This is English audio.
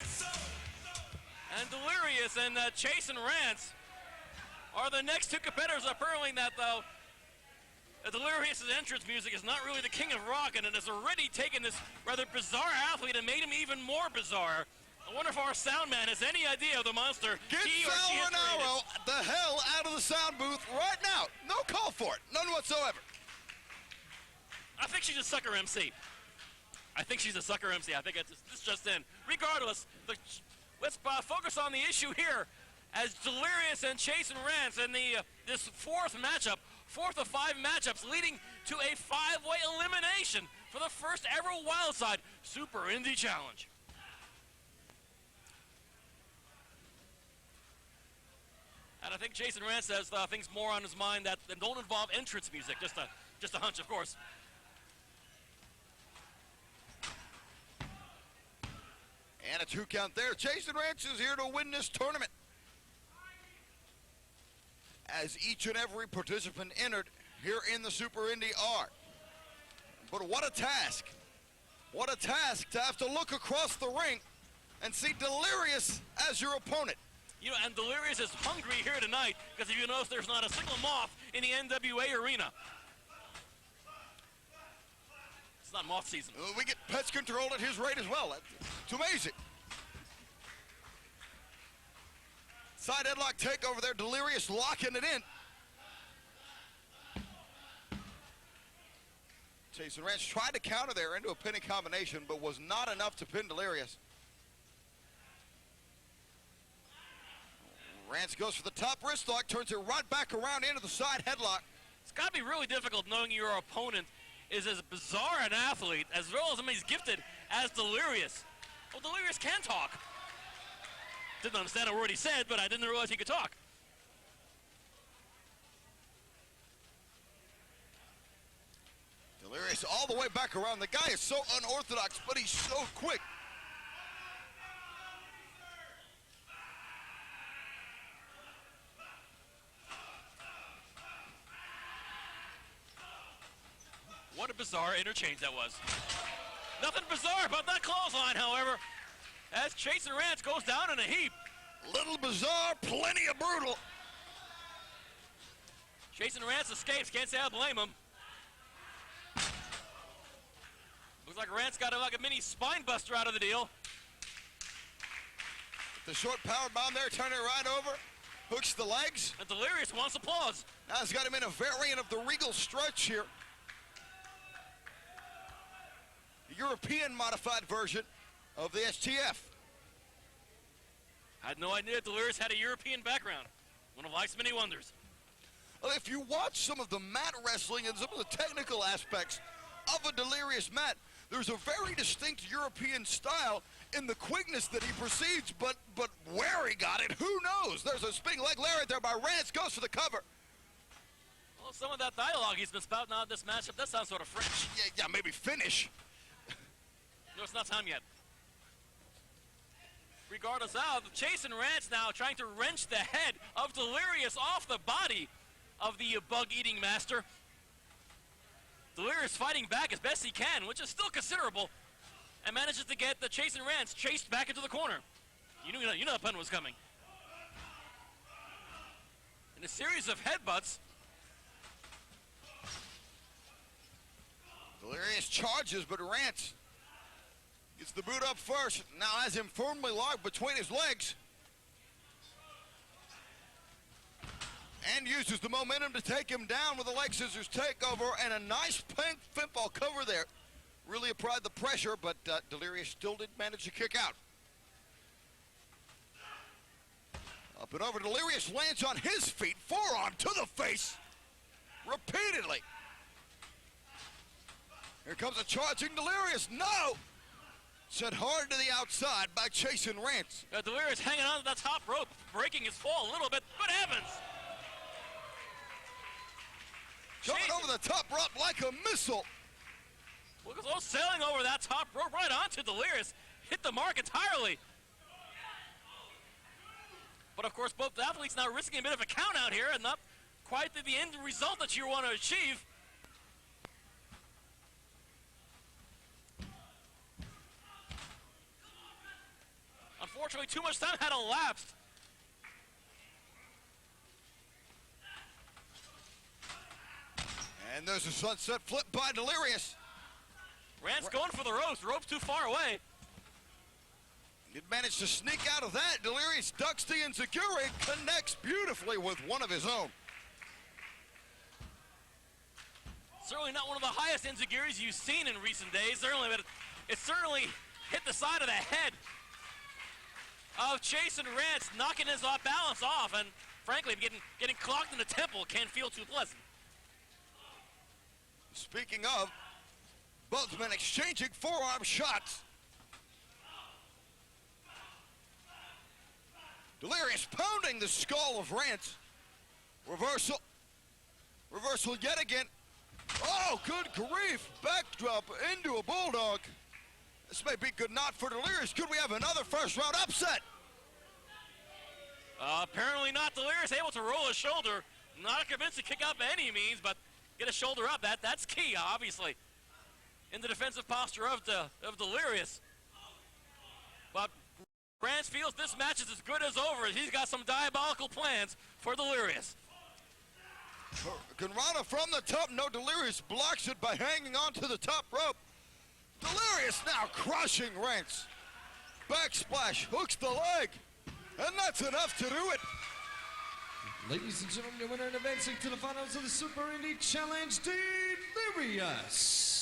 And Delirious and Chasyn Rance are the next two competitors. Apparently that Delirious' entrance music is not really the king of rock, and it has already taken this rather bizarre athlete and made him even more bizarre. I wonder if our sound man has any idea of the monster Get Sal Renaro the hell out of the sound booth right now. No call for it, none whatsoever. I think she's a sucker MC. I think she's a sucker MC. I think it's just in. Regardless, let's focus on the issue here as Delirious and Chasyn Rance in this fourth of 5 matchups, leading to a 5-way elimination for the first ever Wildside Super Indy Challenge. And I think Chasyn Rance has things more on his mind that don't involve entrance music. Just a hunch, of course. And a 2 count there. Chasyn Rance is here to win this tournament. As each and every participant entered here in the Super Indy are. But what a task. What a task to have to look across the ring and see Delirious as your opponent. You know, and Delirious is hungry here tonight because if you notice, there's not a single moth in the NWA arena. It's not moth season. We get pest control at his rate as well. It's amazing. Side headlock takeover there. Delirious locking it in. Chasyn Rance tried to counter there into a pinning combination, but was not enough to pin Delirious. Rance goes for the top wrist lock, turns it right back around into the side headlock. It's got to be really difficult knowing your opponent is as bizarre an athlete, as well as somebody as gifted as Delirious. Well, Delirious can talk. Didn't understand a word he said, but I didn't realize he could talk. Delirious all the way back around. The guy is so unorthodox, but he's so quick. What a bizarre interchange that was. Nothing bizarre about that clothesline, however, as Chasyn Rance goes down in a heap. Little bizarre, plenty of brutal. Chasyn Rance escapes, can't say I blame him. Looks like Rance got like a mini spine buster out of the deal. The short power bomb there, turn it right over, hooks the legs. And Delirious wants applause. Now he's got him in a variant of the Regal stretch here. European modified version of the STF. I had no idea Delirious had a European background. One of life's many wonders. Well, if you watch some of the mat wrestling and some of the technical aspects of a Delirious mat, there's a very distinct European style in the quickness that he proceeds, but where he got it, who knows? There's a spinning leg lariat there by Rance, goes for the cover. Well, some of that dialogue he's been spouting out in this matchup, that sounds sort of French. Yeah, maybe finish. No, it's not time yet. Regardless of, Chasyn Rance now trying to wrench the head of Delirious off the body of the bug-eating master. Delirious fighting back as best he can, which is still considerable, and manages to get the Chasyn Rance chased back into the corner. You know the pun was coming. In a series of headbutts, Delirious charges, but Rance gets the boot up first. Now has him firmly locked between his legs. And uses the momentum to take him down with a leg scissors takeover and a nice pink pinball cover there. Really applied the pressure, but Delirious still did manage to kick out. Up and over, Delirious lands on his feet, forearm to the face, repeatedly. Here comes a charging Delirious, no! Set hard to the outside by Chasyn Rance. Delirious hanging on to the top rope, breaking his fall a little bit. Good heavens! Jumping over the top rope like a missile. Look at those sailing over that top rope right onto Delirious. Hit the mark entirely. But of course, both athletes now risking a bit of a count out here and not quite the end result that you want to achieve. Unfortunately, too much time had elapsed. And there's a sunset flip by Delirious. Rance going for the ropes. Rope's too far away. He managed to sneak out of that. Delirious ducks the enziguri, connects beautifully with one of his own. Certainly not one of the highest enziguris you've seen in recent days. Certainly, but it certainly hit the side of the head of Chasyn Rance, knocking his balance off, and frankly, getting clocked in the temple can't feel too pleasant. Speaking of, both men exchanging forearm shots. Delirious pounding the skull of Rance. Reversal. Reversal yet again. Oh, good grief. Backdrop into a bulldog. This may be good not for Delirious. Could we have another first round upset? Apparently not. Delirious able to roll his shoulder. Not a convincing kick out by any means, but get a shoulder up. That's key, obviously, in the defensive posture of Delirious. But Rance feels this match is as good as over. He's got some diabolical plans for Delirious. Conrado from the top. No, Delirious blocks it by hanging onto the top rope. Delirious now crushing Rance. Backsplash, hooks the leg. And that's enough to do it. Ladies and gentlemen, your winner and advancing to the finals of the Super Indy Challenge, Delirious.